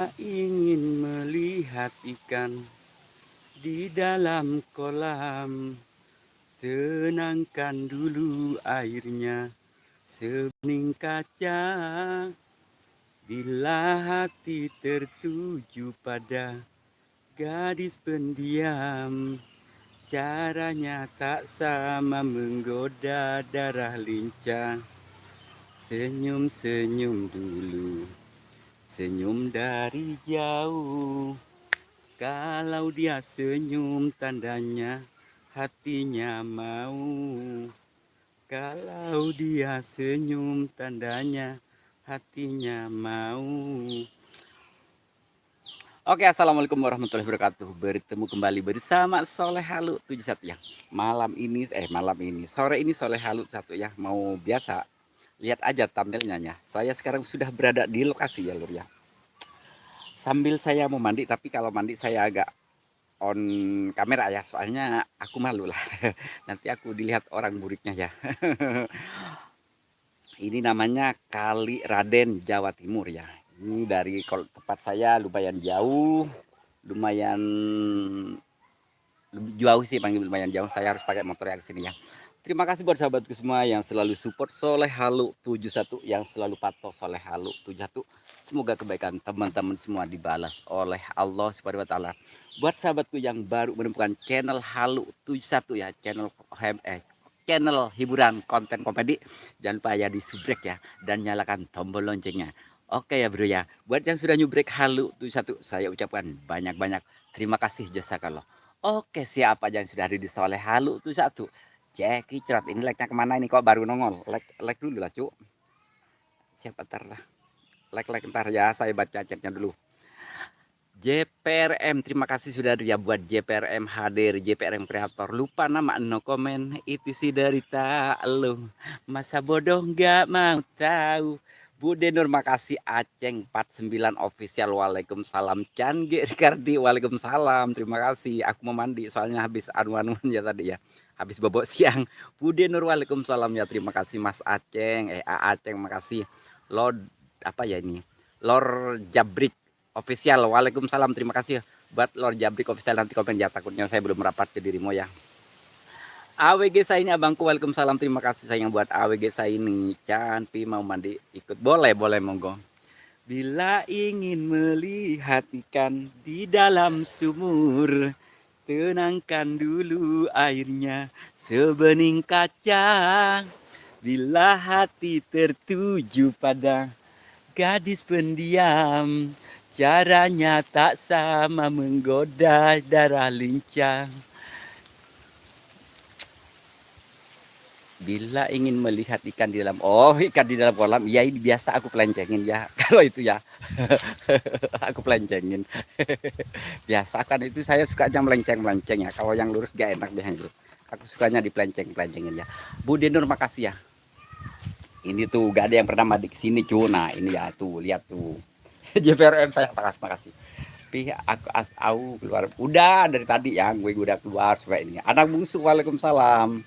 Ingin melihat ikan di dalam kolam, tenangkan dulu airnya sebening kaca. Bila hati tertuju pada gadis pendiam, caranya tak sama menggoda darah lincah. Senyum-senyum dulu, senyum dari jauh. Kalau dia senyum tandanya hatinya mau. Kalau dia senyum tandanya hatinya mau. Oke, assalamualaikum warahmatullahi wabarakatuh. Bertemu kembali bersama Soleh Halu 71 ya. Sore ini Soleh Halu 1 ya. Mau biasa, lihat aja thumbnailnya ya. Saya sekarang sudah berada di lokasi ya lur ya. Sambil saya mau mandi, tapi kalau mandi saya agak on kamera ya, soalnya aku malu lah. Nanti aku dilihat orang muridnya ya. Ini namanya Kali Raden, Jawa Timur ya. Ini dari tempat saya lumayan jauh, lumayan jauh sih, panggil lumayan jauh. Saya harus pakai motor yang sini ya. Terima kasih buat sahabatku semua yang selalu support Soleh Halu 71, yang selalu patuh Soleh Halu 71. Semoga kebaikan teman-teman semua dibalas oleh Allah Subhanahu wa taala. Buat sahabatku yang baru menemukan channel Halu 71 ya, channel hiburan konten komedi, jangan lupa ya di subrek ya dan nyalakan tombol loncengnya. Oke ya bro ya. Buat yang sudah nyubrek Halu 71, saya ucapkan banyak-banyak terima kasih jazakallah. Oke, siapa yang sudah ada di Soleh Halu 71? Jackie Cerot, ini like-nya kemana ini kok baru nongol? Like dulu lah cuk. Siapa ntar lah. Like ntar ya, saya baca chatnya dulu. JPRM, terima kasih sudah ada ya buat JPRM hadir, JPRM kreator. Lupa nama no komen, itu sih derita lo. Masa bodoh nggak mau tahu. Bu Denur makasih. Aceng 49 official, waalaikumsalam. Cangge Ricardi, waalaikumsalam. Terima kasih. Aku mau mandi soalnya habis anu-anuan ya tadi ya. Habis bobok siang. Bu Denur, waalaikumsalam ya. Terima kasih Mas Aceng. Aceng makasih. Lord apa ya ini? Lord Jabrik official, waalaikumsalam. Terima kasih buat Lord Jabrik official. Nanti komen ya, takutnya saya belum merapat ke dirimu ya. AWG saya ini abangku, waalaikumsalam. Terima kasih sayang buat AWG saya ini. Canpi mau mandi ikut, boleh monggo. Bila ingin melihat ikan di dalam sumur, tenangkan dulu airnya sebening kaca. Bila hati tertuju pada gadis pendiam, caranya tak sama menggoda darah lincah. Bila ingin melihat ikan di dalam, ikan di dalam kolam, ya ini biasa aku pelencengin ya. Kalau itu ya, aku pelencengin. Biasa kan itu saya sukanya melenceng ya. Kalau yang lurus gak enak deh itu. Aku sukanya dipelencengin ya. Bu Denur makasih ya. Ini tuh gak ada yang pernah mandi ke sini cu. Nah ini ya tuh, lihat tuh. JPRM saya makasih. Tapi aku keluar udah dari tadi ya, gue udah keluar supaya ini. Anak bungsu, waalaikumsalam.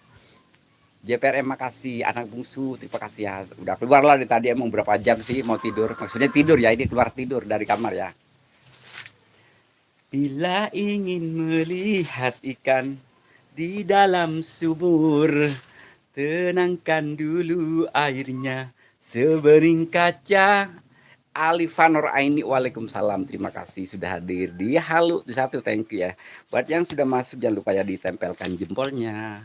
JPRM makasih, anak bungsu terima kasih ya. Udah keluar lah dari tadi, emang berapa jam sih mau tidur. Maksudnya tidur ya, ini keluar tidur dari kamar ya. Bila ingin melihat ikan di dalam sumur, tenangkan dulu airnya sebening kaca. Alifanor Aini, waalaikumsalam. Terima kasih sudah hadir di Halu 1, thank you ya. Buat yang sudah masuk jangan lupa ya ditempelkan jempolnya.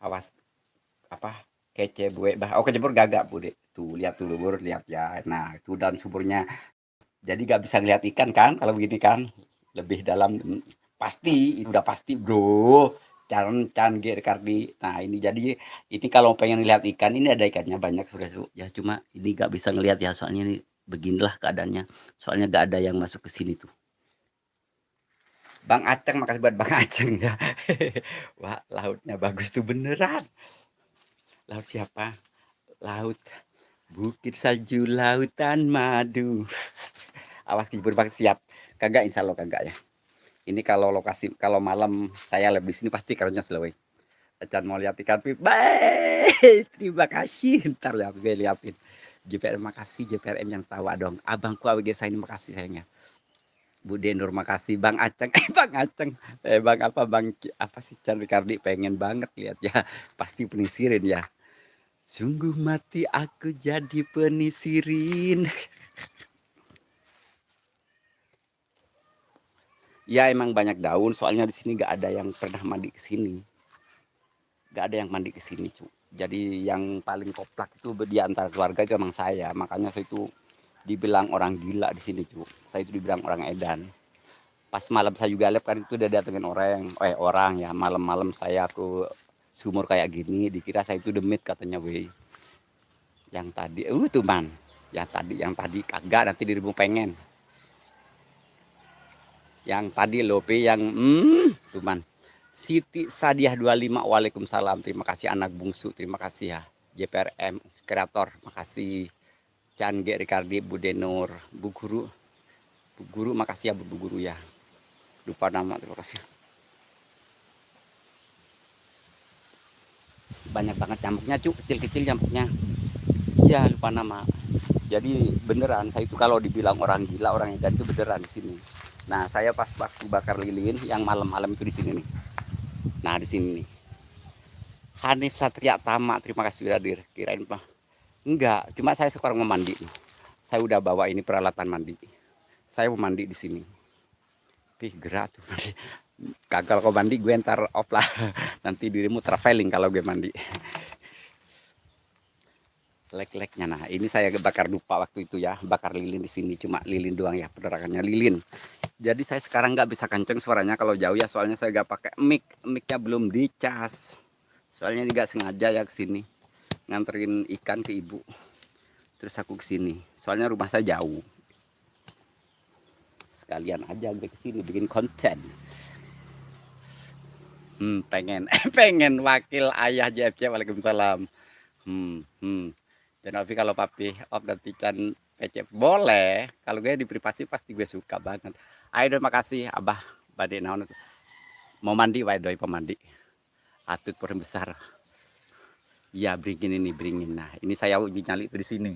Awas apa kece bue bah, kecebur gagak bude tuh, lihat tuh lubur, lihat ya. Nah itu dan suburnya, jadi gak bisa ngeliat ikan kan kalau begini kan, lebih dalam. Pasti udah pasti bro, canggih Kardi. Nah ini jadi ini kalau pengen lihat ikan, ini ada ikannya banyak sudah ya, cuma ini gak bisa ngelihat ya, soalnya ini beginilah keadaannya, soalnya gak ada yang masuk ke sini tuh. Bang Aceng, makasih buat Bang Aceng ya. Wah lautnya bagus tuh beneran. Laut siapa? Laut Bukit Salju, lautan madu. Awas kejebur banget, siap. Kagak, insya Allah kagak ya. Ini kalau lokasi, kalau malam saya lebih sini pasti kerennya Selawai. Acan mau lihat ikan pip. Baik, terima kasih. Ntar ya gue liatin. JPRM makasih, JPRM yang tawa dong. Abangku AWG saya ini makasih sayangnya. Bu Denur makasih, Bang Aceng, Bang Aceng, Bang apa Bang apa sih Chan Ricardi pengen banget lihat ya, pasti penisirin ya. Sungguh mati aku jadi penisirin. Ya emang banyak daun, soalnya di sini gak ada yang pernah mandi ke sini. Gak ada yang mandi ke sini, cu. Jadi yang paling koplak itu di antara keluarga itu emang saya, makanya saya itu dibilang orang gila di sini, cu. Saya itu dibilang orang edan. Pas malam saya juga live kan itu udah datengin orang ya, malam-malam saya aku sumur kayak gini dikira saya itu demit katanya weh. Yang tadi tuh man, yang tadi kagak, nanti dirimu pengen. Yang tadi lope yang tuh man. Siti Sadiah 25, waalaikumsalam, terima kasih anak bungsu, terima kasih ya. JPRM kreator, makasih. Chan G Ricardi, Bu Denur, Bu Guru makasih ya Bu Guru ya. Lupa nama, terima kasih. Banyak banget nyamuknya, cu, kecil-kecil nyamuknya. Iya, lupa nama. Jadi beneran saya itu kalau dibilang orang gila, orang edan itu beneran di sini. Nah, saya pas waktu bakar lilin yang malam-malam itu di sini nih. Nah, di sini nih. Hanif Satria Tama, terima kasih sudah hadir. Kirain mah enggak, cuma saya sekarang mau mandi. Saya udah bawa ini peralatan mandi. Saya mau mandi di sini. Ih, gerak tuh. Gagal kau mandi, gue ntar off lah. Nanti dirimu traveling kalau gue mandi. Lek-leknya, nah ini saya bakar dupa waktu itu ya, bakar lilin di sini, cuma lilin doang ya, penerangannya lilin. Jadi saya sekarang nggak bisa kenceng suaranya kalau jauh ya, soalnya saya nggak pakai micnya belum dicas. Soalnya juga sengaja ya ke sini nganterin ikan ke ibu, terus aku ke sini. Soalnya rumah saya jauh. Sekalian aja gue ke sini bikin konten. Pengen pengen wakil ayah JFC, waalaikumsalam. Dan tapi kalau papi op dan Tican PC boleh, kalau gue di privasi pasti gue suka banget. Ayo doi, makasih abah badai naon mau mandi wae doi pemandi atut porem besar ya, beringin ini beringin. Nah ini saya uji nyali itu di sini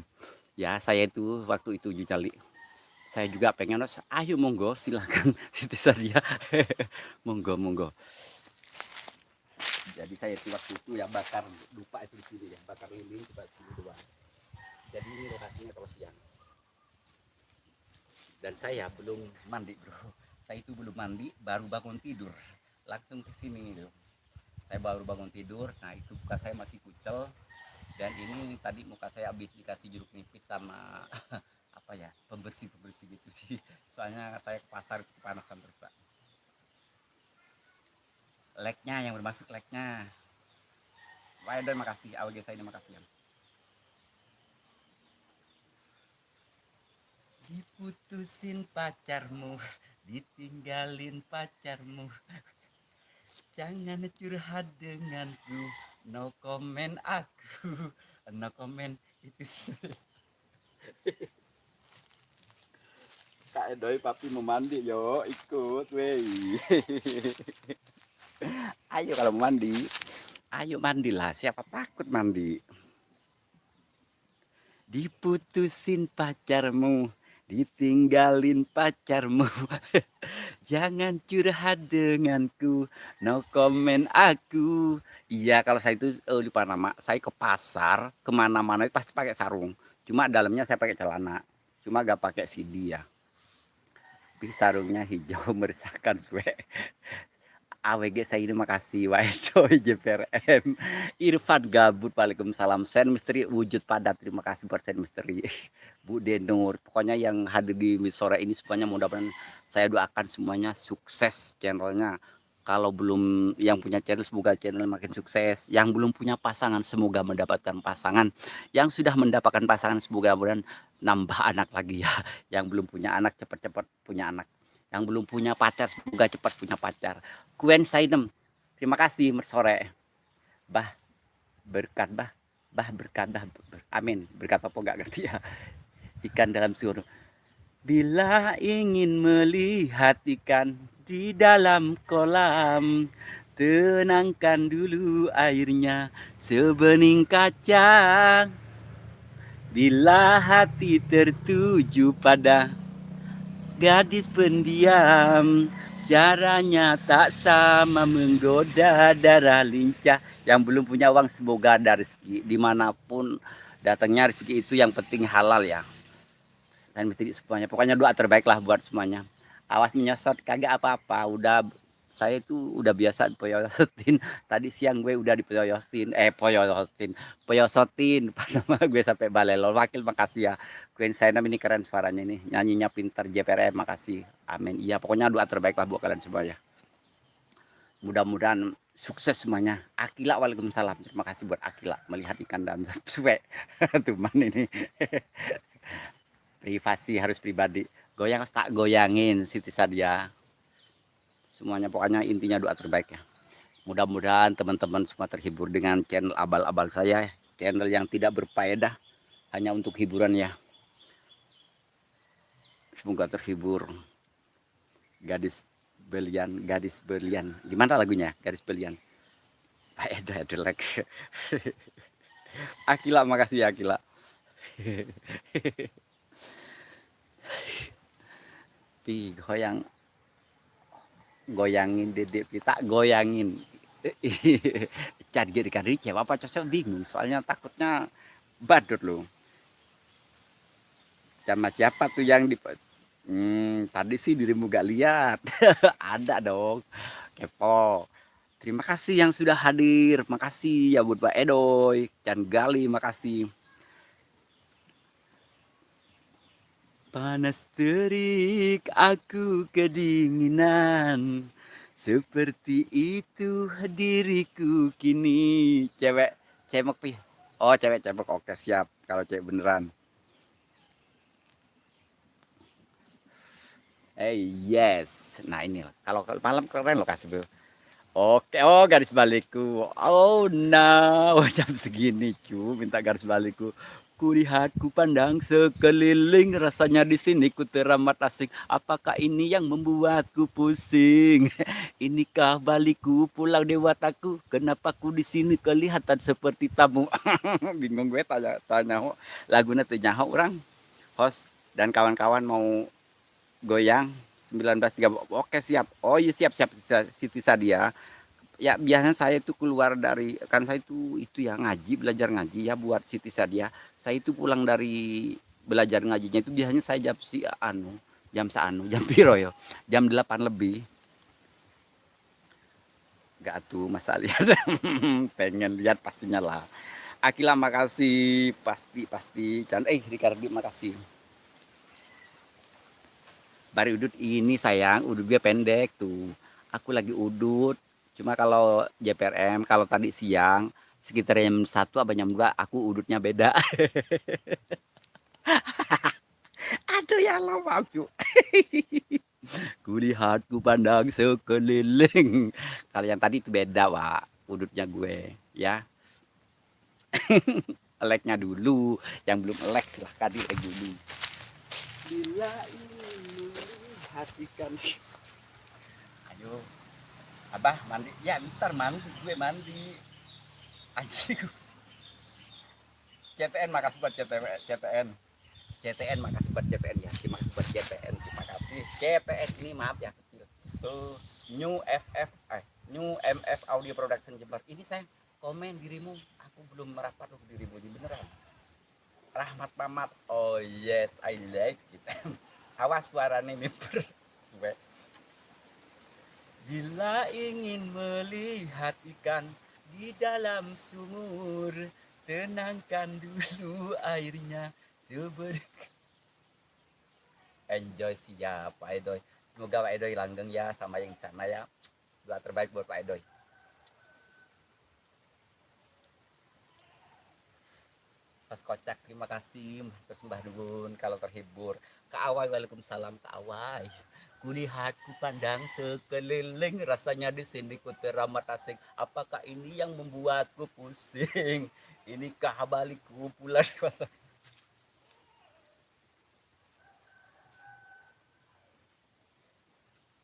ya, saya itu waktu itu uji nyali saya juga pengen, ayo monggo silakan Siti Sadia. Monggo monggo. Jadi saya itu waktu itu ya bakar lupa itu di sini ya, bakar lilin coba sini doang. Jadi ini lokasinya kalau siang. Dan saya belum mandi bro, saya itu belum mandi, baru bangun tidur langsung ke sini loh. Saya baru bangun tidur, nah itu muka saya masih kucel, dan ini tadi muka saya habis dikasih jeruk nipis sama apa ya, pembersih gitu sih, soalnya saya ke pasar kepanasan terus pak. Like-nya yang bermasuk like-nya, wah dan makasih AWG saya ini, makasih ya. Diputusin pacarmu, ditinggalin pacarmu, jangan curhat denganku, no comment aku, no comment itu. Kak Doi papi mau mandi yo, ikut wey. Ayo kalau mau mandi, ayo mandilah, siapa takut mandi. Diputusin pacarmu, ditinggalin pacarmu, jangan curhat denganku, no comment aku. Iya kalau saya itu lupa nama, saya ke pasar kemana-mana itu pasti pakai sarung, cuma dalamnya saya pakai celana, cuma gak pakai CD ya. Tapi sarungnya hijau meresahkan suwe. AWG saya ini makasih, Waedoy JPRM, Irfan Gabut, waalaikumsalam, Sen Misteri wujud padat, terima kasih buat Sen Misteri, Bu Denur, pokoknya yang hadir di sore ini semuanya mudah-mudahan saya doakan semuanya sukses channelnya. Kalau belum yang punya channel semoga channel makin sukses, yang belum punya pasangan semoga mendapatkan pasangan, yang sudah mendapatkan pasangan semoga mudah nambah anak lagi ya, yang belum punya anak cepat-cepat punya anak, yang belum punya pacar semoga cepat punya pacar. Kuen Sainem, terima kasih sore. Bah berkat bah berkat amin, berkat apa enggak ngerti ya. Ikan dalam surau. Bila ingin melihat ikan di dalam kolam, tenangkan dulu airnya sebening kacang. Bila hati tertuju pada gadis pendiam, caranya tak sama menggoda darah lincah. Yang belum punya uang semoga ada rezeki dimanapun datangnya rezeki itu, yang penting halal ya. Dan mesti semuanya, pokoknya doa terbaik lah buat semuanya. Awas menyesat kagak apa-apa, udah saya itu udah biasa dipoyosotin. Tadi siang gue udah poyosotin nama gue sampai balelo. Wakil makasih ya, Queen Sainam ini keren suaranya, ini nyanyinya pintar. JPRM makasih, amin. Iya pokoknya doa terbaik lah buat kalian semua ya, mudah-mudahan sukses semuanya. Akila, waalaikumsalam, terima kasih buat Akila melihat ikan dan suwe. Tuman ini privasi harus pribadi, goyang tak goyangin Siti Sadia semuanya. Pokoknya intinya doa terbaik ya, mudah-mudahan teman-teman semua terhibur dengan channel abal-abal saya, channel yang tidak berfaedah, hanya untuk hiburan ya. Semoga terhibur. Gadis belian gimana lagunya, gadis belian Pak Edo like. Akila makasih ya Akila. Pi goyangin dedek kita goyangin. Cari kan cewek apa cocok bingung, soalnya takutnya badut loh. Sama siapa tuh yang di tadi sih dirimu gak lihat. Ada dong, kepo. Terima kasih yang sudah hadir, makasih ya buat Pak Edoy dan Gali, makasih. Panas terik aku kedinginan, seperti itu diriku kini. Cewek cemok pi. Oh cewek cemok, oke siap. Kalau cewek beneran. Yes. Nah ini kalau malam keren lokasi bro. Oke, oh garis balikku. Oh no, jam segini cu, minta garis balikku. Kulihat ku pandang sekeliling, rasanya di sini ku teramat asing. Apakah ini yang membuatku pusing? Inikah balikku pulang dewataku? Kenapa ku di sini kelihatan seperti tamu? Bingung gue tanya lagunya tanya orang. Host dan kawan-kawan mau goyang 19.30. Oke siap. Oh iya siap siap Siti Sadia. Ya biasanya saya itu keluar dari, kan saya itu ya ngaji, belajar ngaji ya buat Siti Sadia. Saya itu pulang dari belajar ngajinya itu biasanya saya jam piro yo, jam 8 lebih. Gak tuh masa lihat. Pengen lihat pastinya lah. Akila makasih, pasti Ricardi makasih. Bari udut ini sayang, udut gue pendek tuh. Aku lagi udut. Cuma kalau JPRM, kalau tadi siang sekitar jam 1 apa jam 2 aku udutnya beda. Aduh ya Allah maafku. Kulihat ku pandang sekeliling. Kalau yang tadi itu beda, Wak. Udutnya gue, ya. Eleknya dulu, yang belum elek silahkan dielek dulu. Bila ini hatikan. Ayo, Abah mandi. Ya, ntar mandi, gue mandi. Anjing. CTN makasih buat CTN. CTN makasih buat CTN ya. Terima kasih buat CTN. Terima kasih. CTN ini maaf ya kecil. New MF Audio Production Jember. Ini saya komen dirimu. Aku belum merapat ke dirimu ini beneran. Rahmat Mamat. Oh yes, I like it. Awas suaranya mimper. Bila ingin melihat ikan di dalam sumur, tenangkan dulu airnya enjoy siap Pak Edoy. Semoga Pak Edoy langgeng ya sama yang di sana ya. Doa terbaik buat Pak Edoy. Pas kocak terima kasih, terus Mbah Dun kalau terhibur. Kaawai waalaikumsalam kaawai. Kulihat ku pandang sekeliling, rasanya di sini ku teramat asing. Apakah ini yang membuatku pusing? Inikah balikku pulang?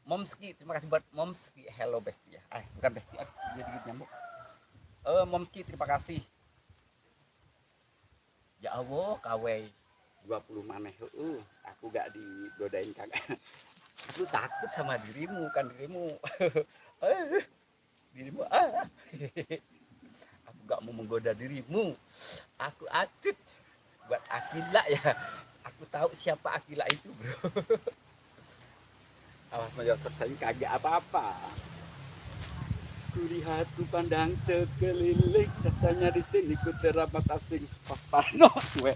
Momski, terima kasih buat Momski. Hello Besti ya. Bukan Besti, jadi nyambuk. Momski terima kasih. Ya Allah, kawe 20 maneh. Aku gak digodain kagak. Aku takut sama dirimu, kan dirimu. Dirimu Aku gak mau menggoda dirimu. Aku atit buat Akila ya. Aku tahu siapa Akila itu, bro. Awas Yosef saya kagak apa-apa. Kulihat ku pandang sekeliling, rasanya di sini ku teramat asing. Parno gue.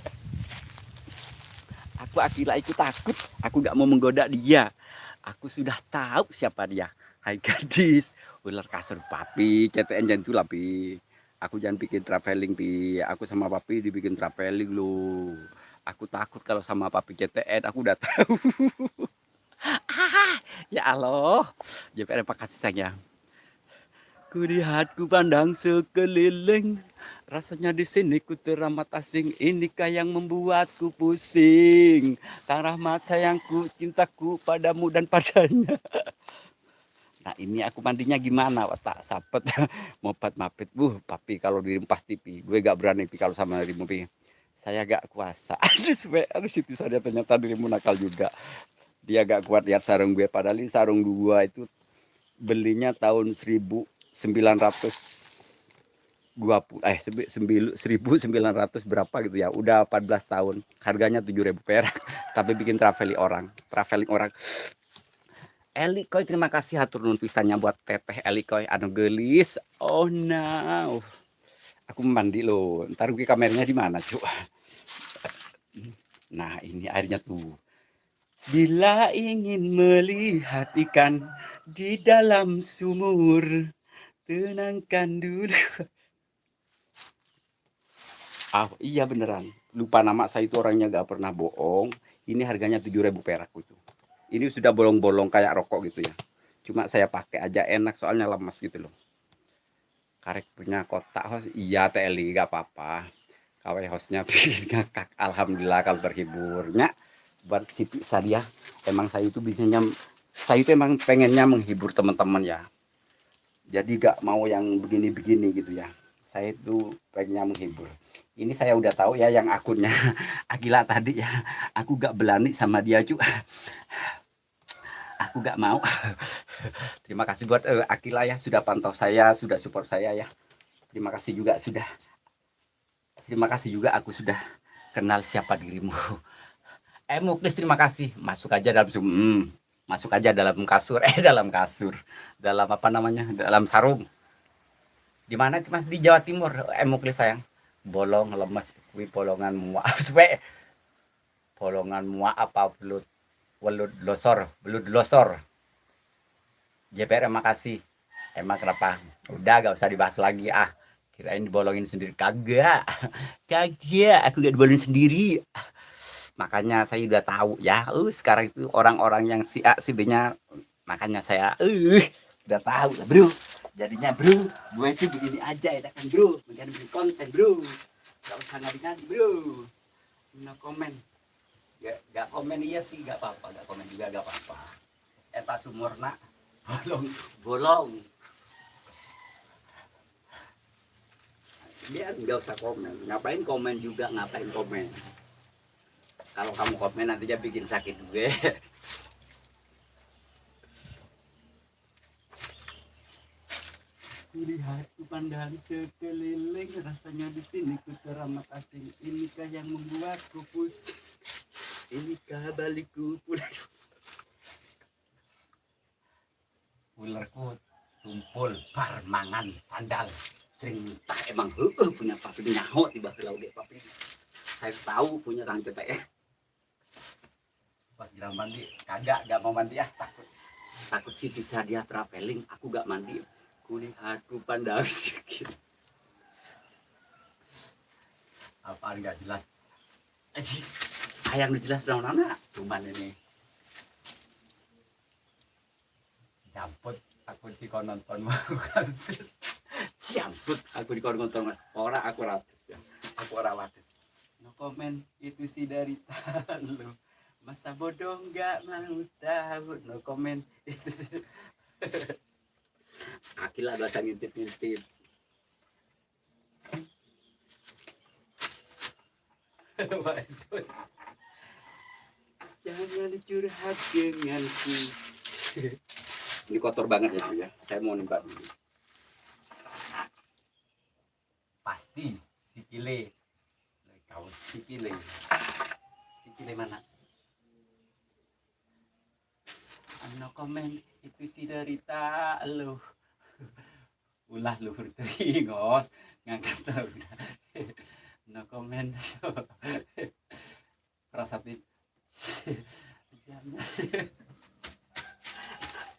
Aku Akila itu takut. Aku gak mau menggoda dia. Aku sudah tahu siapa dia. Hai gadis, ular kasur papi, CTN jangan tuh pi. Aku jangan bikin traveling pi. Aku sama papi dibikin traveling lo. Aku takut kalau sama papi CTN. Aku udah tahu. Ya Allah, JPR kasih sayang. Kulihat ku pandang sekeliling, rasanya di sini ku teramat asing. Inikah yang membuatku pusing? Kang Rahmat sayangku, cintaku padamu dan padanya. Nah ini aku mandinya gimana? Tak sapet, mopat mapit. Papi kalau dirimu pasti pi. Gue gak berani pi kalau sama dirimu pi. Saya gak kuasa. Aduh situ saja ternyata dirimu nakal juga. Dia gak kuat lihat sarung gue. Padahal ini sarung gua itu belinya tahun 1900 berapa gitu ya, udah 14 tahun, harganya 7.000 perak. Tapi bikin traveling orang. Elikoy, terima kasih hatur nuhun pisannya buat teteh Elikoy anu gelis. Oh no, aku mandi loh, ntar gue kameranya di mana cuy. Nah ini airnya tuh. Bila ingin melihat ikan di dalam sumur, tenangkan dulu. Iya beneran. Lupa nama saya itu orangnya gak pernah bohong. Ini harganya 7.000 perak itu. Ini sudah bolong-bolong kayak rokok gitu ya. Cuma saya pakai aja enak soalnya lemas gitu loh. Karek punya kotak host. Iya TLI gak apa-apa. Kawe hostnya ngakak. Alhamdulillah kalau terhiburnya. Buat si Sadia. Emang saya itu bisanya. Saya itu emang pengennya menghibur teman-teman ya. Jadi gak mau yang begini-begini gitu ya. Saya itu pengennya menghibur. Ini saya udah tahu ya yang akunnya Akila tadi ya. Aku gak berani sama dia juga. Aku gak mau. Terima kasih buat Akila ya, sudah pantau saya, sudah support saya ya. Terima kasih juga sudah. Terima kasih juga aku sudah kenal siapa dirimu. Muklis terima kasih. Masuk aja dalam masuk aja dalam kasur. Dalam kasur. Dalam apa namanya? Dalam sarung. Di mana itu Mas? Di Jawa Timur. Muklis sayang. Bolong lemes kuwi polongan muak. Polongan muak apa belut losor. JPR makasih. Emang kenapa? Udah gak usah dibahas lagi kirain dibolongin sendiri. Kagak. Aku gak dibolongin sendiri. Makanya saya udah tahu ya. Sekarang itu orang-orang yang si A si B-nya, makanya saya udah tahu lah bro. Jadinya bro, gue itu begini aja ya kan bro, menjadi bikin konten bro. Gak usah ngadi-ngadi bro. No comment. Gak komen iya sih gak apa-apa, gak komen juga gak apa-apa. Eta sumurna bolong. Dia nggak usah komen. Ngapain komen juga, ngapain komen. Kalau kamu komen nantinya bikin sakit gue. Lihat pandang sekeliling, rasanya di sini ku teramat asing. Inikah yang membuatku pusing? Inikah balikku pulang? Ularku tumpul parmangan sandal. Sering tak emang punya papi nyaho tiba ke laut papi. Saya tahu punya Kang TTE. Pas bilang mandi, kagak gak mau mandi takut sih bisa dia traveling. Aku gak mandi. Kulihat ku pandang sedikit. Apaan gak jelas? Ayang jelas dong nana. Cuman ini. Jamput aku dikon nonton bukan jamput aku dikon nonton orang aku ratus ya. Aku orang ratus. No comment itu sih dari lu. Masa bodoh nggak mau tahu. No comment itu sih. Akila bahasa ngintip-ngintip. Jangan curhat denganku. Ini kotor banget ya, saya mau nimba dulu. Pasti sikile. Kau sikile. Sikile mana? No komen itu si derita lu. Ulah luhur teuing ngos ngangkat udah. No komen. Prasasti.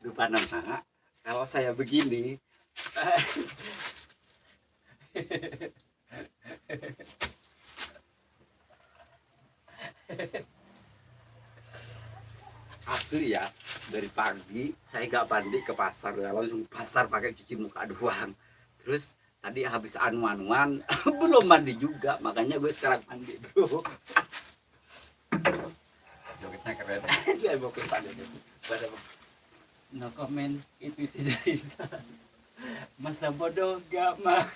Lupa nama. Kalau saya begini asli ya, dari pagi saya gak mandi ke pasar, langsung pasar pakai cuci muka doang. Terus tadi habis anu-anuan belum mandi juga, makanya gue sekarang mandi bro. Jogetnya keren. Dia mau pada no comment itu sih dari masa bodoh gak mau.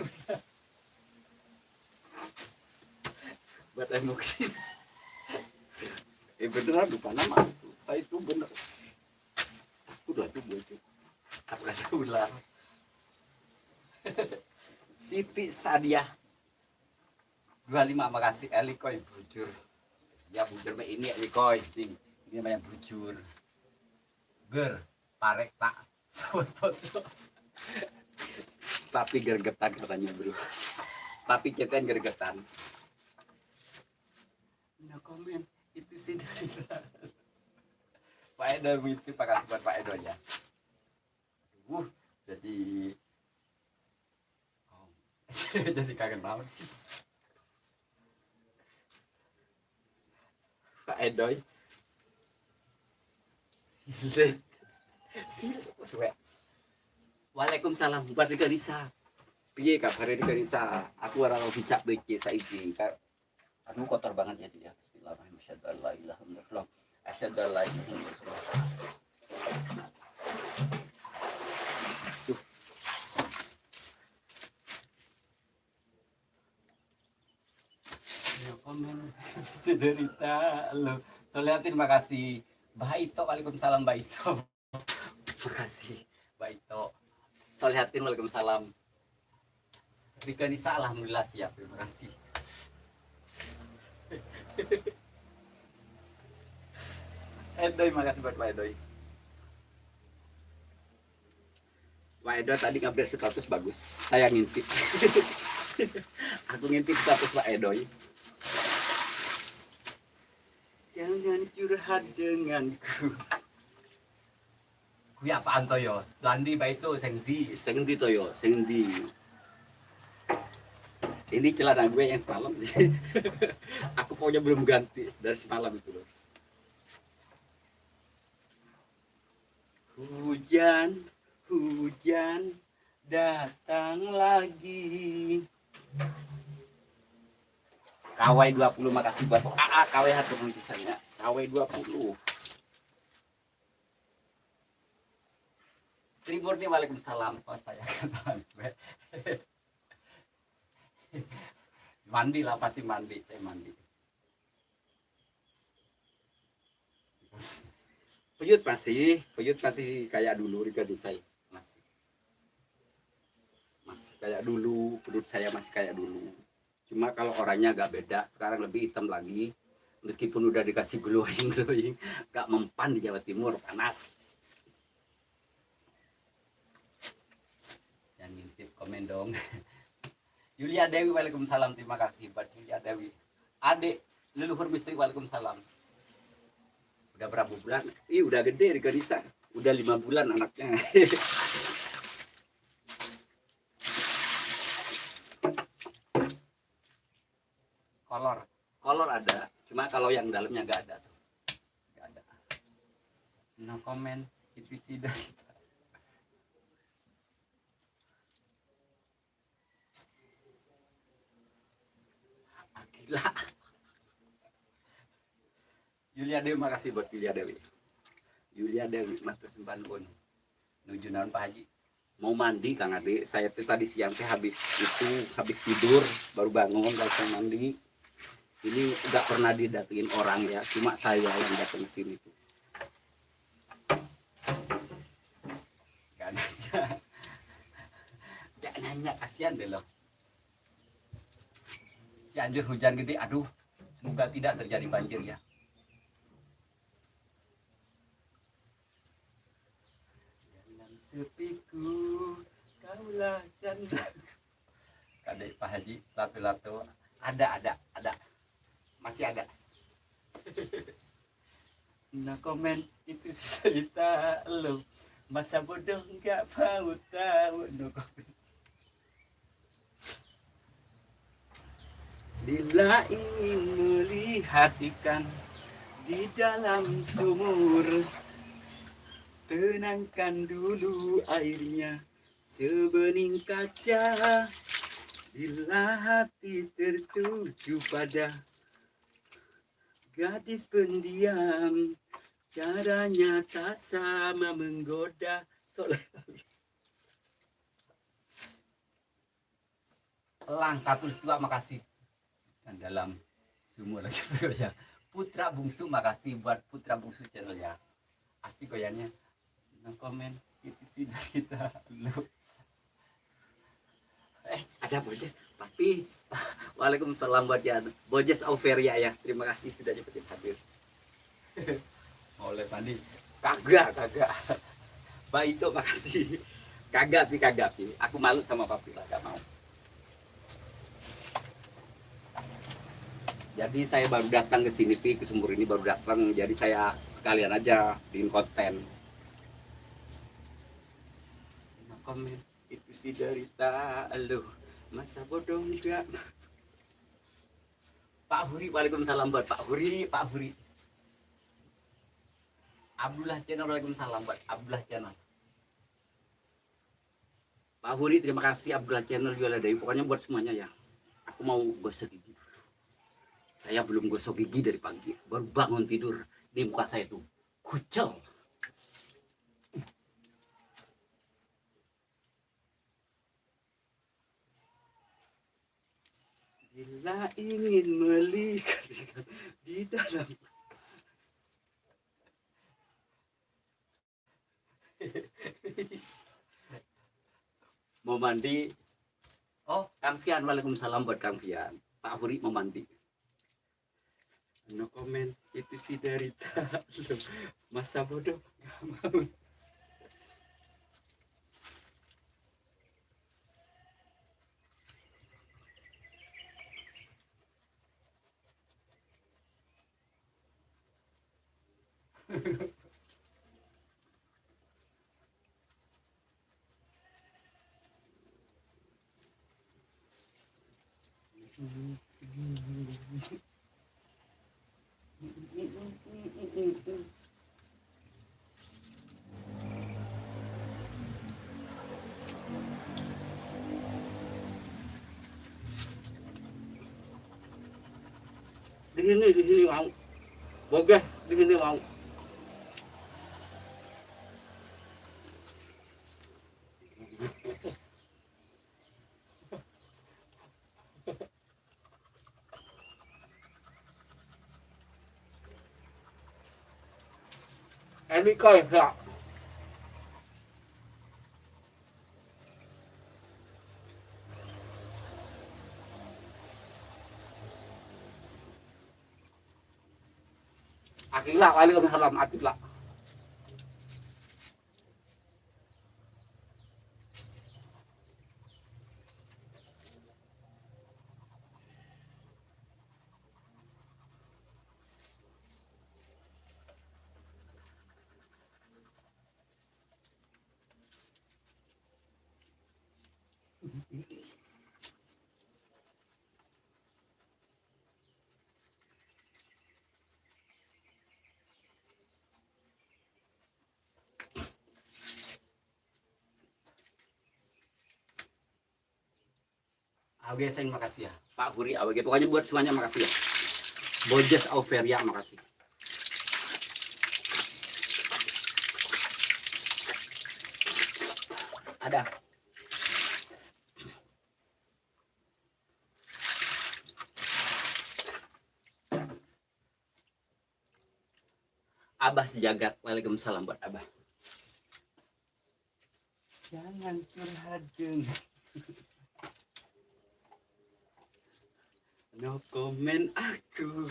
Buat emosi. Beneran lupa nama itu. Saya itu bener. Udah itu gue itu. Aku ada ular. Siti Sadia 25, makasih Eli Koy bujur. Ya bujur mah ini Eli Koy. Ini namanya bujur. Ger, parek tak. Foto. Tapi gergetan katanya bro. Tapi cetan gergetan. No comment itu sih dari Pak Edo itu makasih buat Pak Edo ya. Jadi jadi kangen banget sih Pak Edo. Silet. Waalaikumsalam buat Rika Risa. Piye kabar Rika Risa? Aku ora bicak bece saiki. Aduh kotor banget ya dia. Bismillahirrahmanirrahim. Asyhadu an la ilaha illallah. Ya komen sederita lo. Soliatin makasih. Baito, waalaikumsalam Baito. Makasih Baito. Soliatin waalaikumsalam. Rika Nisa alhamdulillah siap, terima kasih. Edoy, makasih buat Pak Edoy. Pak Edoy tadi ngupdate status bagus. Saya ngintip. Aku ngintip status Pak Edoy. Jangan curhat denganku. Kuwi apaan toyo? Landi baik itu sengdi toyo, sengdi. Ini celana gue yang semalam sih. Aku pokoknya belum ganti dari semalam itu loh. Hujan datang lagi. KW 20 makasih buat AA KW harga tulisannya. KW 20. Tribur nih waalaikumsalam. Oh saya katakan. Mandi lah pasti mandi, saya mandi. Peyut masih kayak dulu Rika Desai. Masih kayak dulu, perut saya masih kayak dulu. Cuma kalau orangnya agak beda, sekarang lebih hitam lagi. Meskipun udah dikasih glowing, gak mempan di Jawa Timur, panas. Yang ngintip komen dong. Yulia Dewi, waalaikumsalam, terima kasih buat Yulia Dewi. Adik leluhur misteri, waalaikumsalam. Udah berapa bulan? Ih udah gede Rika Nisa. Udah 5 bulan anaknya. Kolor ada, cuma kalau yang dalamnya nggak ada tuh, nggak ada. No comment itu tidak. Gila. Yulia Dewi, makasih buat Yulia Dewi. Yulia Dewi, Mas Tersempan Pun. Nuju naon Pak Haji. Mau mandi Kang Ade, saya tuh tadi siang teh habis tidur, baru bangun langsung mandi. Ini nggak pernah didatengin orang ya, cuma saya yang datang ke sini tuh. Gak nanya, gak nanya, kasihan deh loh. Cianjur hujan gede, aduh, semoga tidak terjadi banjir ya. Jangan sepiku, kaulah canda. Kadek Pak Haji, lato-lato, ada, masih ada. No komen itu cerita lo, masa bodoh nggak mau tahu. No komen. Bila ingin melihat ikan di dalam sumur, tenangkan dulu airnya sebening kaca. Bila hati tertuju pada gadis pendiam, caranya tak sama menggoda. Langkah tulis dua, makasih. Dan dalam sumur lagi ya. Putra Bungsu, makasih buat Putra Bungsu channelnya. Asik goyangnya. No komen itu sih kita lu. Ada Bojes, tapi waalaikumsalam buat ya Bojes Auveria ya. Terima kasih sudah cepetin hadir. Oleh Pandi. Kagak. Mbak itu makasih. Kagak sih. Aku malu sama papi lah, gak mau. Jadi saya baru datang ke sini ke sumur ini baru datang. Jadi saya sekalian aja bikin konten. Nah, komen itu sih derita lu, masa bodoh enggak. Pak Huri, waalaikumsalam buat Pak Huri. Abdullah channel, waalaikumsalam buat Abdullah channel. Pak Huri, terima kasih. Abdullah channel juga ada. Pokoknya buat semuanya ya. Aku mau gosok gigi. Saya belum gosok gigi dari pagi. Baru bangun tidur. Di muka saya tuh kucel. Bila ingin melihat di dalam mau mandi. Oh, Kang Fian, waalaikumsalam buat Kang Fian. Pak Huri mau mandi. No comment itu sih derita lu, masa bodoh gak mau. Di sini mau. Bogeh di sini mau. Ini coi ya. Akilah, waalaikumsalam akilah. Oke, saya makasih ya. Pak Huri, oke, pokoknya buat semuanya makasih ya. Bojes Auveria, makasih. Ada. Abah sejagat. Waalaikumsalam buat Abah. Jangan curhat dengan no comment aku.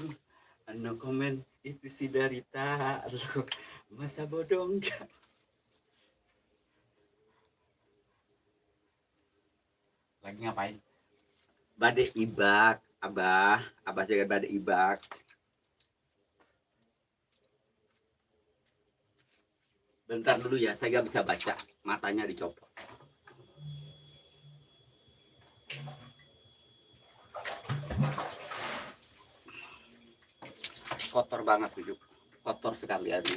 No comment itu si Darita. Aduh, masa bodoh enggak? Lagi ngapain? Badai ibak, Abah. Abah jaga badai ibak. Bentar dulu ya, saya nggak bisa baca. Matanya dicopot. Kotor banget tuh, kotor sekali aja.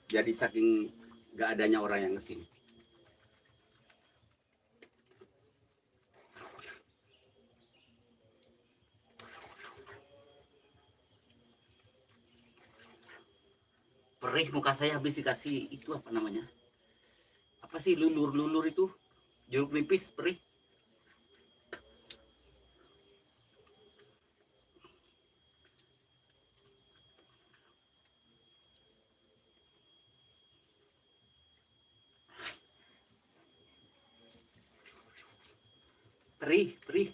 Jadi saking nggak adanya orang yang kesini. Perih muka saya habis dikasih itu apa namanya? Apa sih lulur itu? Jeruk nipis perih. Perih.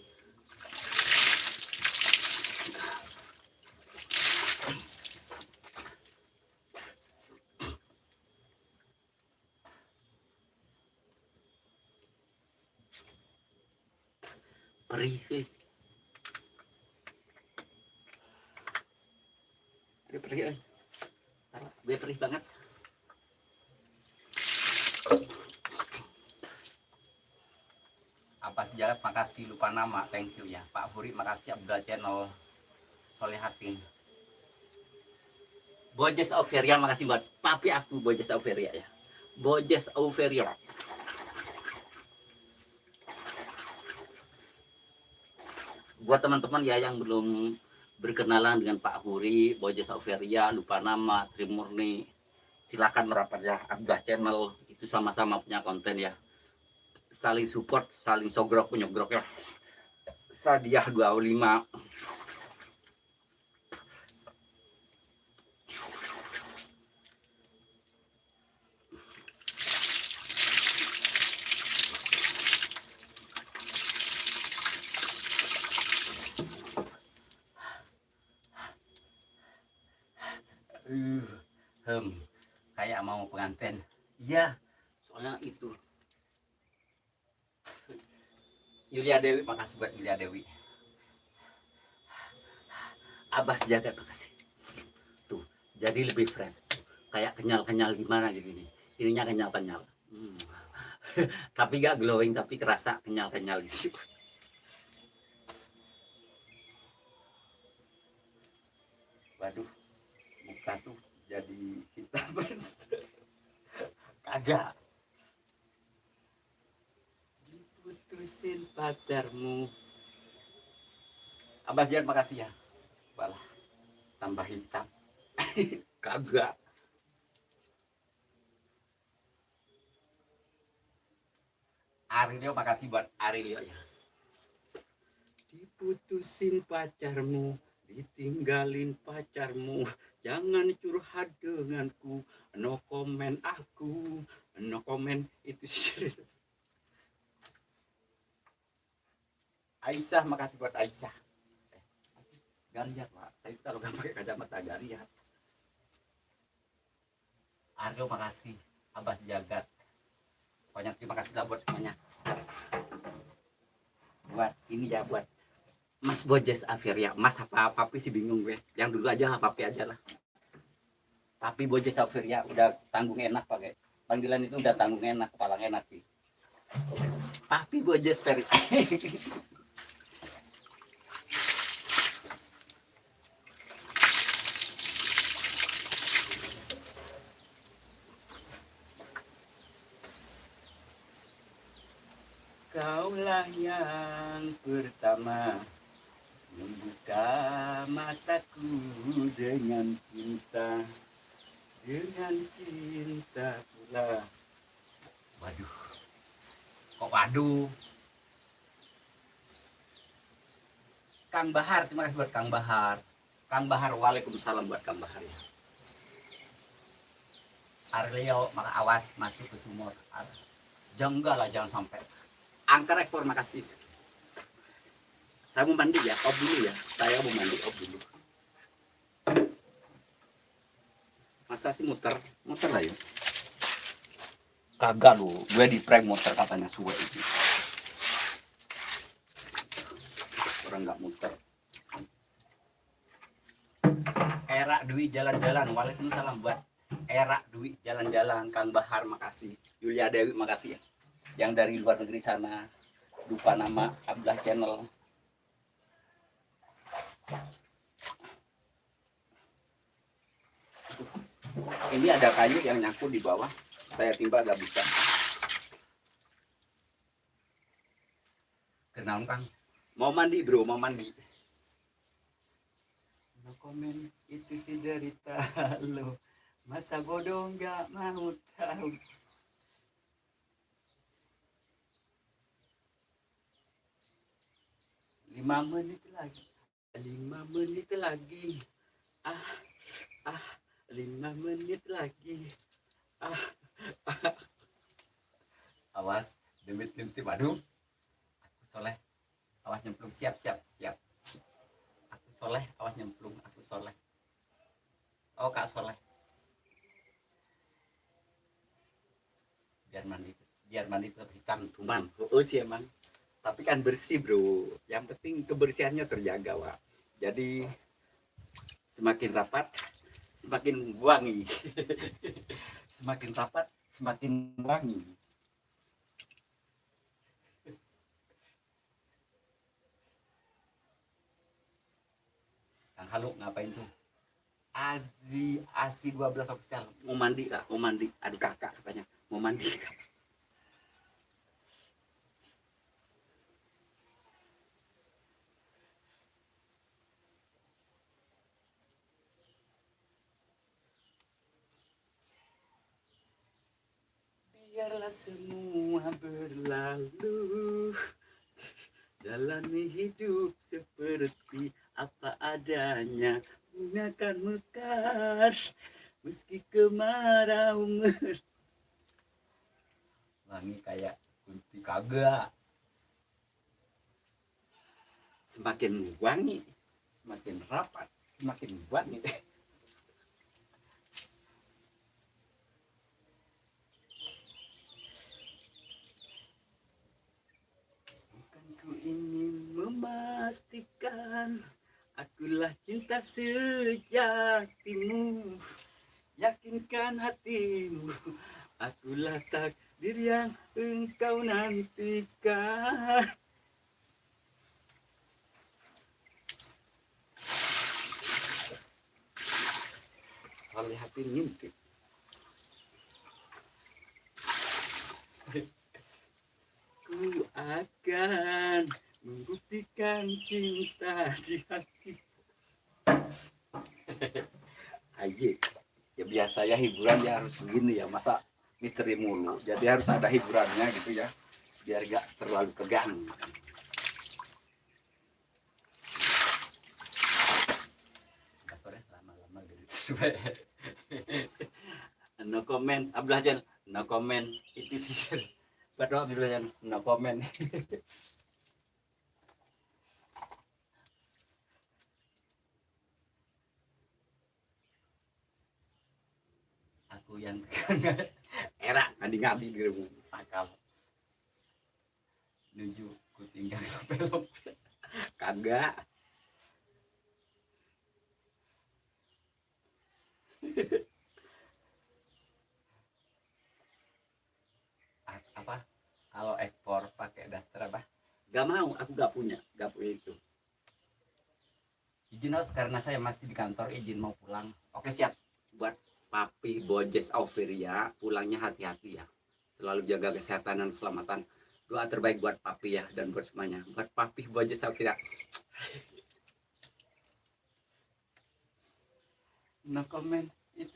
Perih sih. Dia perih. Dia perih banget. Apa sejagat, makasih lupa nama, thank you ya. Pak Furi makasih, Abdul Channel, Solehatin. Bojes Auveria makasih buat papi aku Bojes Auveria ya. Bojes Auveria. Buat teman-teman ya yang belum berkenalan dengan Pak Huri, Bojes Auveria, lupa nama, Trimurni, silakan merapat ya. Abdah Channel itu sama-sama punya konten ya. Saling support, saling sogrok penyogrok ya. Sadiah 25. Kayak mau pengantin. Iya, soalnya itu. Yulia Dewi, makasih buat Yulia Dewi. Abah sejagat, makasih. Tuh, jadi lebih fresh. Kayak kenyal-kenyal gimana gitu ini. Ininya kenyal-kenyal. Tapi gak glowing, tapi kerasa kenyal-kenyal gitu. Waduh, muka tuh jadi hitam. Kagak. Diputusin pacarmu. Abah Jian makasih ya. Balah, tambah hitam. Kagak. Arilio makasih buat Arilio ya. Diputusin pacarmu, ditinggalin pacarmu, jangan curhat denganku, no comment aku, no comment itu. Aisyah, makasih buat Aisyah. Gariat pak, saya kalau nggak pakai kacamata gariat. Aryo makasih, Abah Jagat, banyak terima kasih lah buat semuanya. Buat ini ya, buat Mas Bojes Auveria, Mas apa papi sih bingung gue. Yang dulu aja lah papi aja lah. Papi Bojes Auveria udah tanggung enak pakai panggilan itu, udah tanggung enak, kepala enak sih. Papi Bojes Auveria. Kaulah yang pertama membuka mataku dengan cinta pula. Waduh, kok waduh. Kang Bahar, terima kasih buat Kang Bahar. Kang Bahar, waalaikumsalam buat Kang Bahar ya. Arleo maka awas masuk ke sumur. Jangan enggak lah, jangan sampai. Angker ekor, makasih. Saya mau mandi ya, off dulu ya. Saya mau mandi, off dulu. Masa sih muter? Muter lah yuk. Kagak lu, gue di prank muter katanya suwe itu. Orang nggak muter. Era Dwi jalan-jalan. Waalaikumsalam buat Era Dwi jalan-jalan. Kang Bahar makasih. Yulia Dewi makasih ya. Yang dari luar negeri sana. Lupa nama Abdah Channel. Ini ada kayu yang nyangkut di bawah. Saya timba gak bisa. Kenal Kang? Mau mandi bro, mau mandi. No komen, itu si derita lo. Masa bodoh nggak mau tahu. Lima menit lagi. 5 menit lagi. 5 menit lagi. Awas, demit aduh. Aku soleh. Awas nyemplung, siap. Aku soleh, awas nyemplung, aku soleh. Oh Kak Soleh. Biar mandi tetap hitam cuman. Oh sih emang. Tapi kan bersih bro. Yang penting kebersihannya terjaga Wak. Jadi semakin rapat semakin wangi. Semakin rapat semakin wangi. Kang Halo ngapain tuh? Asi 12 official mau mandi lah, mau mandi. Aduh kakak katanya mau mandi. Biarlah semua berlalu, jalani hidup seperti apa adanya, gunakan mekar meski kemarau. Wangi kayak kunti kagak. Semakin wangi semakin rapat semakin wangi. Bukan ku ingin memastikan akulah cinta sejatimu, yakinkan hatimu akulah takdir yang engkau nantikan. Oleh hati ngintip. Ku akan membuktikan cinta di hati. Aye, ya biasa ya hiburan ya harus begini ya, masa misteri mulu. Jadi harus ada hiburannya gitu ya, biar gak terlalu tegang. Sore lama-lama gitu. No comment, Ablajan, no comment. Itu sih. Padahal Ablajan, no comment. Aku yang era ngadi-ngadi di rumah akal. Nuju ku tinggal belok. Kagak. Apa? Kalau ekspor pakai daster apa? Gak mau, aku gak punya itu. Izin harus karena saya masih di kantor, izin mau pulang. Oke siap. Buat Papi Bojes Aufiria, pulangnya hati-hati ya. Selalu jaga kesehatan dan keselamatan. Doa terbaik buat Papi ya dan buat semuanya. Buat Papi Bojes Aufiria. No comment. Itu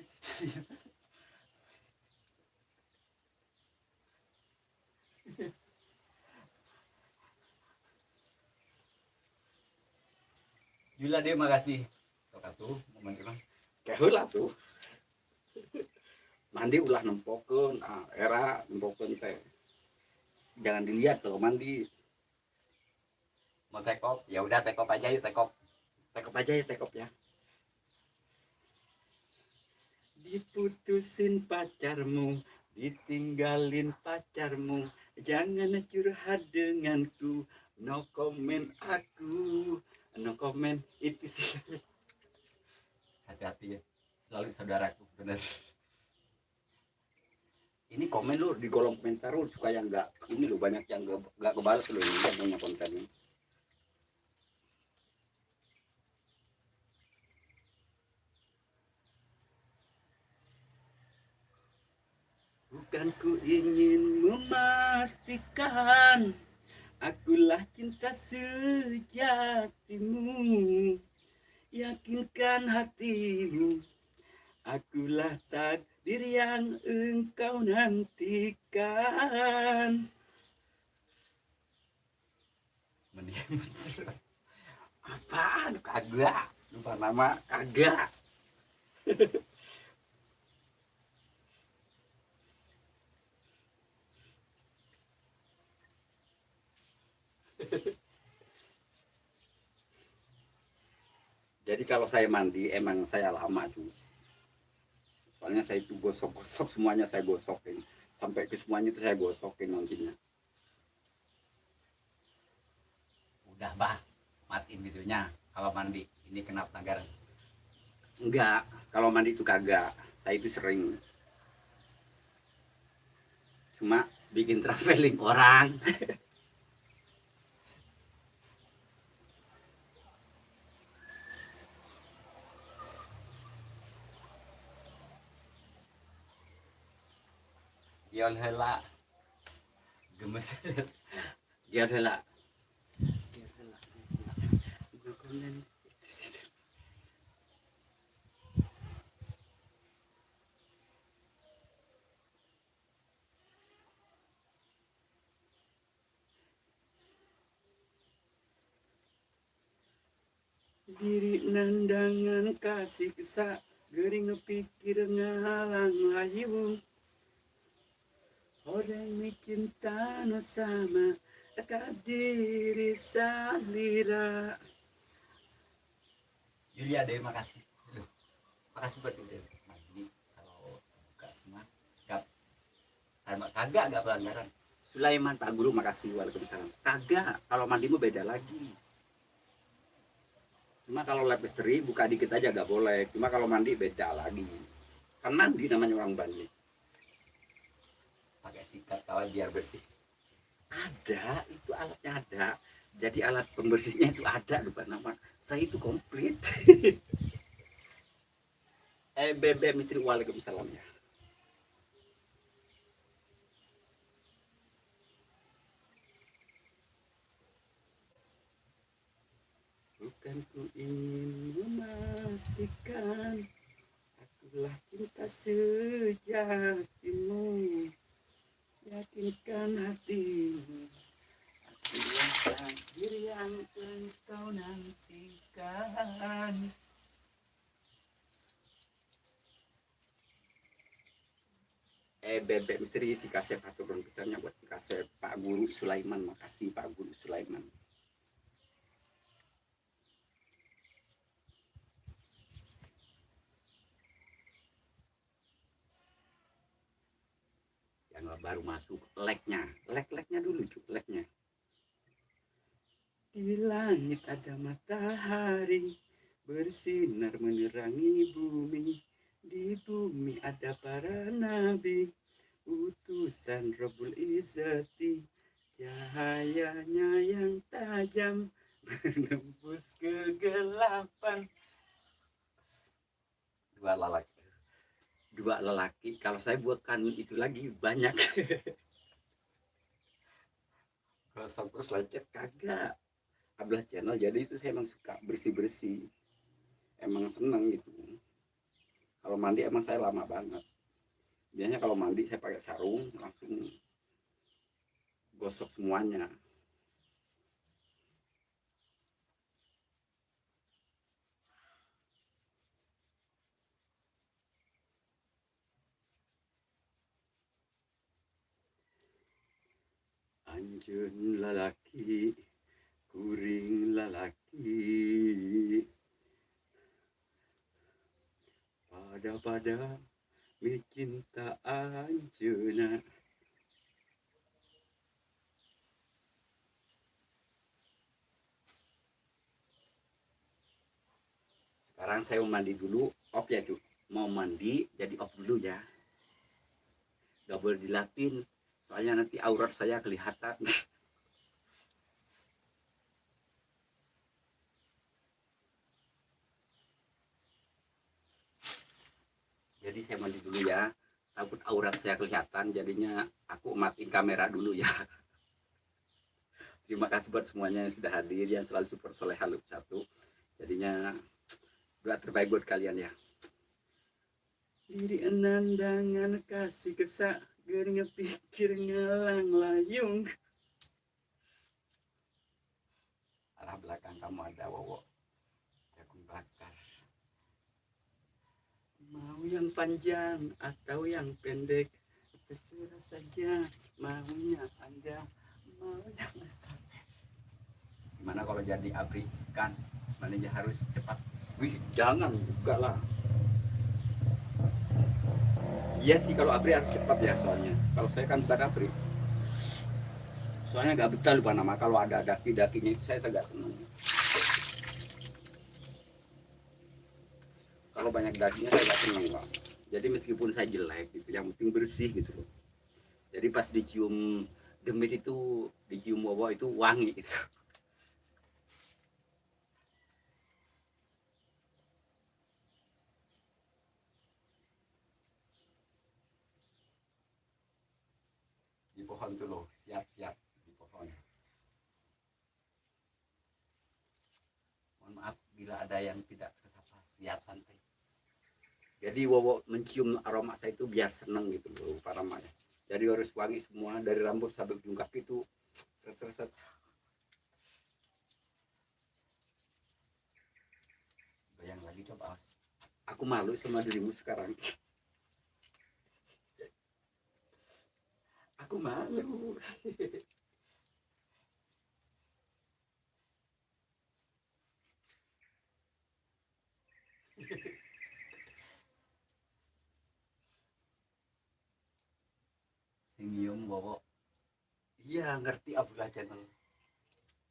Jula deh makasih. Sok tuh momen kita. Kayak hula tuh. mandi ulah nempokeun era nempokeun teh jangan dilihat kalau mandi mau tekop ya udah tekop aja yuk tekop aja ya tekop ya. Diputusin pacarmu, ditinggalin pacarmu, jangan curhat denganku, no comment aku, no comment itu sih. Hati-hati ya, selalu saudaraku bener. Ini komen lu di kolom komentar lu supaya nggak ini lu banyak yang nggak kebalas lu ini punya kontennya. Bukan ku ingin memastikan akulah cinta sejatimu, yakinkan hatimu, akulah takdir yang engkau nantikan. Apaan kagak? Lupa nama kagak. Jadi kalau saya mandi emang saya lama tuh. Soalnya saya itu gosok-gosok semuanya saya gosokin. Sampai ke semuanya itu saya gosokin nantinya. Udah bah, matiin videonya kalau mandi. Ini kenapa tagar? Enggak, kalau mandi itu kagak. Saya itu sering. Cuma bikin traveling orang. Giol heula. Gemes. Giol heula. Diri nandangan kasih kesak gering pikir ngalang layu orang cinta no sama dekat diri salira. Yulia deh makasih. Makasih buat udah mandi kalau buka semua kagak pelanggaran. Sulaiman Pak Guru makasih waalaikumsalam. Kagak kalau mandimu beda lagi. Cuma kalau lab istri buka dikit aja gak boleh. Cuma kalau mandi beda lagi. Kan mandi namanya orang mandi. Pakai sikat kawan biar bersih. Ada, itu alatnya ada. Jadi alat pembersihnya itu ada lupa nama. Saya itu komplit. BBM istri waalaikumsalam ya. Bukan ku ingin memastikan akulah cinta sejatimu, yakinkan hatimu, akulah takdir yang engkau nantikan. Bebek misteri si Kasep aturun pisannya buat si Kasep Pak Guru Sulaiman, makasih Pak Guru Sulaiman. Yang baru masuk like-nya dulu cuk, like-nya. Di langit ada matahari bersinar menerangi bumi, di bumi ada para nabi utusan Rabbul Izzati, cahayanya yang tajam menembus kegelapan. Dua lelaki kalau saya buatkan itu lagi banyak. Gosok terus lecet kagak Ablah channel, jadi itu saya emang suka bersih emang seneng gitu. Kalau mandi emang saya lama banget, biasanya kalau mandi saya pakai sarung langsung gosok semuanya. anjeun lalaki kuring lalaki pada mi cinta anjeunna. Sekarang saya mau mandi dulu, off ya cu. Mau mandi jadi off dulu ya. Gak boleh dilatin, soalnya nanti aurat saya kelihatan. Jadi saya mandi dulu ya, takut aurat saya kelihatan, jadinya aku matiin kamera dulu ya. Terima kasih buat semuanya yang sudah hadir, yang selalu support Soleh Haluk 1. Jadinya doa terbaik buat kalian ya. Diri enandangan kasih kesak, gering pikir ngelang layung. Arah belakang kamu ada wowo jagung bakar. Mau yang panjang atau yang pendek, terserah saja maunya Anda. Mau yang besar. Gimana kalau jadi abri kan? Mananya harus cepat. Wih, jangan buka lah. Iya sih kalau abri harus cepat ya soalnya. Kalau saya kan bukan abri. Soalnya nggak betah lupa nama. Kalau ada daki-dakinya itu saya agak seneng. Kalau banyak dagingnya saya nggak seneng pak. Jadi meskipun saya jelek gitu, yang penting bersih gitu loh. Jadi pas dicium demit itu, dicium wowo itu wangi gitu. Di pohon tuh loh, siap-siap di pohon. Mohon maaf bila ada yang tidak kesapa, siap santai. Jadi wowo mencium aroma saya itu biar seneng gitu loh para ya. Jadi harus wangi semua dari rambut sampai ujung kaki itu set. Bayang lagi coba. Aku malu sama dirimu sekarang. Aku malu. Singium wowo. Iya ngerti Abdullah channel.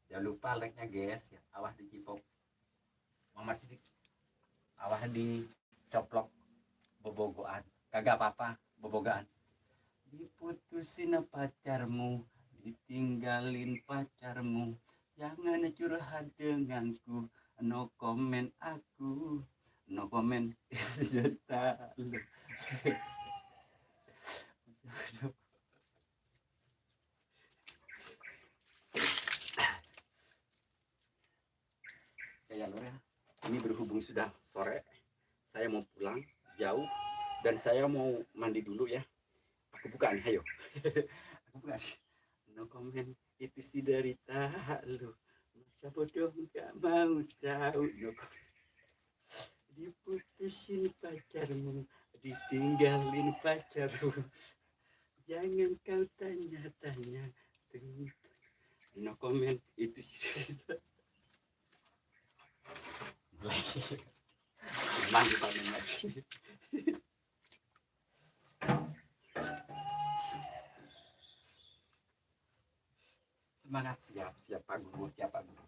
Jangan lupa like-nya guys ya. Awas dicipok. Mama sidik. Awas dicoplok bobogoan. Kagak apa-apa bobogaan. Diputusin pacarmu, ditinggalin pacarmu, jangan curhat denganku, no comment aku, no comment. Kayak Lora, ini berhubung sudah sore, saya mau pulang jauh dan saya mau mandi dulu ya. Aku buka nih, ayo. Aku buka. No comment, itu si derita lu. Masa bodoh nggak mau tahu. No comment. Diputusin pacarmu, ditinggalin pacarmu. Jangan kau tanya-tanya. No comment, itu si derita. Lagi. Mandi paling lagi. Semangat, siap Pak Guru, siap Pak Guru.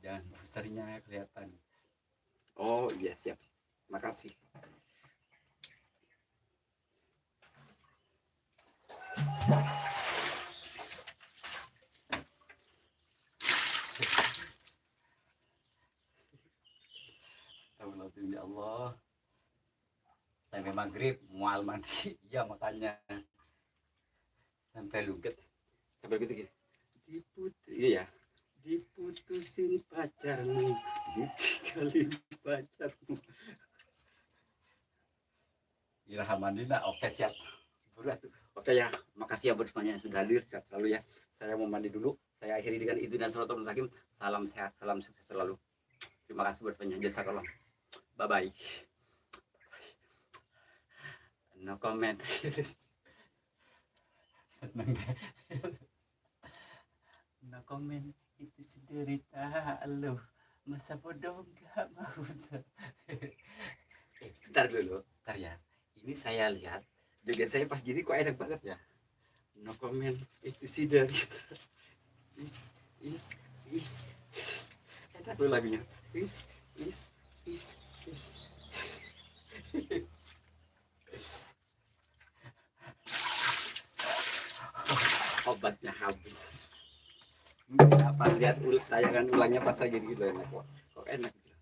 Dan besarnya kelihatan. Oh iya siap, makasih. Ya Allah, sampai maghrib mual mandi, ya makanya sampai luget, sampai gitu. Iya ya, diputusin pacarmu, ditinggalin pacarmu. Irhamanina, oke siap. Oke ya, makasih ya buat semuanya yang sudah hadir, sehat selalu ya. Saya mau mandi dulu, saya akhiri dengan izin dan salatul mustaqim. Salam sehat, salam sukses selalu. Terima kasih buat semuanya, jazakallah. Bye bye. No comment. No comment, itu si derita lo, masa bodoh gak mau tahu. Bentar dulu, bentar ya. Ini saya lihat joget saya pas gini kok enak banget ya. No comment, itu si derita. Is, is, is. Enak dulu lagunya. Is, is, is, is. Obatnya habis. Apa lihat tayangan ulangnya pas lagi gitu enak kok enak gitu.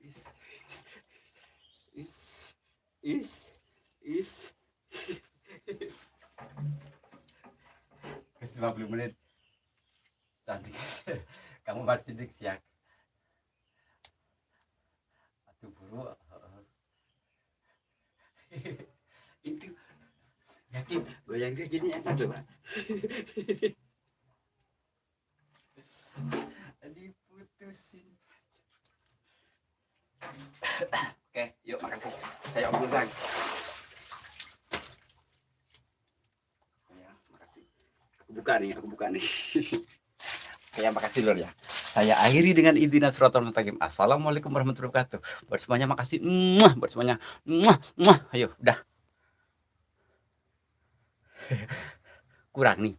Is, is, is, is, is. 50 menit tadi kamu masih dik siak atau buru itu yakin goyang kayak gini enak loh Pak. Diputusin. Oke yuk makasih saya Om Gusang ya makasih aku buka nih Oke, makasih lor ya. Saya akhiri dengan intina suratul mustaqim. Assalamualaikum warahmatullahi wabarakatuh. Buat semuanya makasih. Buat semuanya. Ayo, udah. Kurang nih.